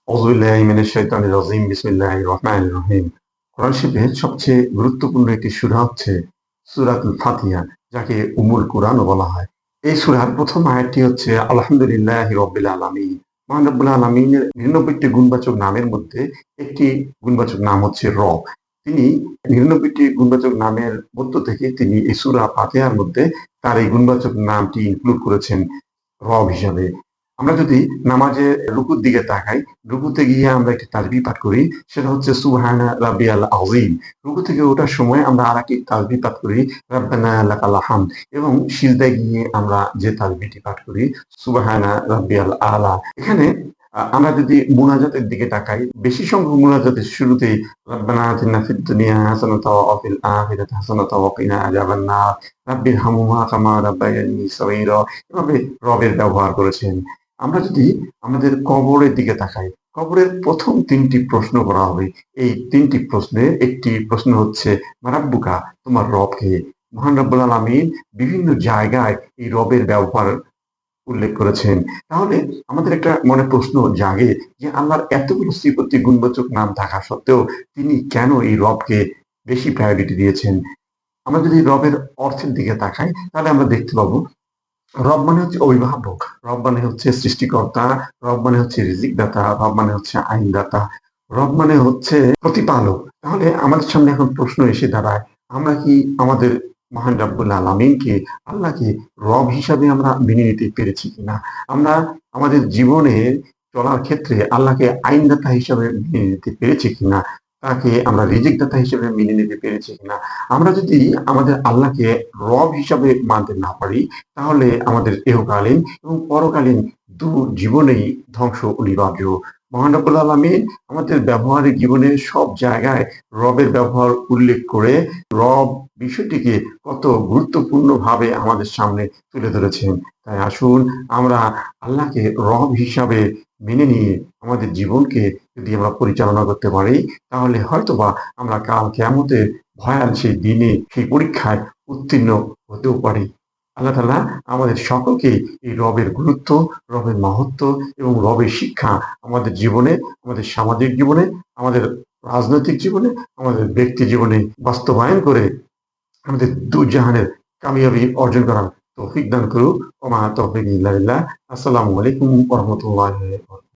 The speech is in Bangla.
আউযুবিল্লাহি মিনাশ শাইতানির রাজিম বিসমিল্লাহির রহমানির রহিম। কোরআন শরীফের সবচেয়ে গুরুত্বপূর্ণ একটি সূরা হচ্ছে সূরাতুল ফাতিহা, যাকে উম্মুল কুরআনও বলা হয়। এই সূরার প্রথম আয়াতটি হচ্ছে আলহামদুলিল্লাহি রাব্বিল আলামিন। মহান রব্বুল আলামিনের ৯৯টি গুণবাচক নামের মধ্যে একটি গুণবাচক নাম হচ্ছে রব। তিনি ৯৯টি গুণবাচক নামের মধ্য থেকে তিনি এই সূরা ফাতিহার মধ্যে তার এই গুণবাচক নামটি ইনক্লুড করেছেন রব হিসাবে। আমরা যদি নামাজে রুকুর দিকে তাকাই, রুকুতে গিয়ে আমরা একটি তাসবিহ পাঠ করি, সেটা হচ্ছে সুবহানা রাব্বিয়াল আযীম। রুকু থেকে ওঠার সময় আমরা আরেকটি তাসবিহ পাঠ করি, রাব্বানা লাকাল হামদ। এবং সিজদায় গিয়ে আমরা যে তাসবিহটি পাঠ করি, সুবহানা রাব্বিয়াল আলা। এখানে আমরা যদি মুনাজাতের দিকে তাকাই, বেশি সংখ্যক মুনাজাতের শুরুতেই রাব্বানা আতিনা ফিদ দুনিয়া হাসানাতাও ওয়া ফিল আখিরাতি হাসানাতাও ওয়া কিনা আযাবান নার, রাব্বিরহামহুমা কামা রাব্বায়ানি সগীরা, এভাবে রবের ব্যবহার করেছেন। আমরা যদি আমাদের কবরের দিকে তাকাই, কবরের প্রথম ৩টি প্রশ্ন করা হবে। এই ৩টি প্রশ্নের একটি প্রশ্ন হচ্ছে মারাব্বুকা, তোমার রব কে? মহান রব্বুল আলামিন বিভিন্ন জায়গায় এই রবের ব্যবহার উল্লেখ করেছেন। তাহলে আমাদের একটা মনে প্রশ্ন জাগে যে আল্লাহর এতগুলো শ্রীপতি গুণবাচক নাম থাকা সত্ত্বেও তিনি কেন এই রবকে বেশি প্রায়োরিটি দিয়েছেন? আমরা যদি রবের অর্থের দিকে তাকাই, তাহলে আমরা দেখতে পাবো রব মানে হচ্ছে অভিভাবক, রব মানে হচ্ছে সৃষ্টিকর্তা, রব মানে হচ্ছে রিজিকদাতা, রব মানে হচ্ছে আইনদাতা, রব মানে হচ্ছে প্রতিপালক। তাহলে আমাদের সামনে এখন প্রশ্ন এসে দাঁড়ায়, আমরা কি আমাদের মহান রব্বুল আলামিনকে, আল্লাহকে রব হিসাবে আমরা মেনে নিতে পেরেছি কিনা? আমরা আমাদের জীবনে চলার ক্ষেত্রে আল্লাহকে আইনদাতা হিসাবে মেনে নিতে পেরেছি কিনা? তাকে আমরা রিজিকদাতা হিসেবে মেনে নিতে পেরেছি কিনা? আমরা যদি আমাদের আল্লাহকে রব হিসাবে মানতে না পারি, তাহলে আমাদের ইহকালীন এবং পরকালীন জীবনেই ধ্বংস অনিবার্য। মহান রব্বুল আলামিন আমাদের ব্যবহারিক জীবনের সব জায়গায় রবের ব্যবহার উল্লেখ করে রব বিষয়টিকে কত গুরুত্বপূর্ণভাবে আমাদের সামনে তুলে ধরেছেন। তাই আসুন আমরা আল্লাহকে রব হিসাবে মেনে নিয়ে আমাদের জীবনকে যদি আমরা পরিচালনা করতে পারি, তাহলে হয়তোবা আমরা কাল কিয়ামতের ভয়াল সেই দিনে, সেই পরীক্ষায় উত্তীর্ণ হতেও পারি। আল্লাহ তাআলা আমাদের সকলকে এই রবের গুরুত্ব, রবের মাহাত্ম্য এবং রবের শিক্ষা আমাদের জীবনে, আমাদের সামাজিক জীবনে, আমাদের রাজনৈতিক জীবনে, আমাদের ব্যক্তি জীবনে বাস্তবায়ন করে আমাদের জাহানের কামিয়াবি অর্জন করার তৌফিক দান করুক। ওয়া মা তৌফিক ইল্লা বিল্লাহ। আসসালামু আলাইকুম ওয়া রাহমাতুল্লাহি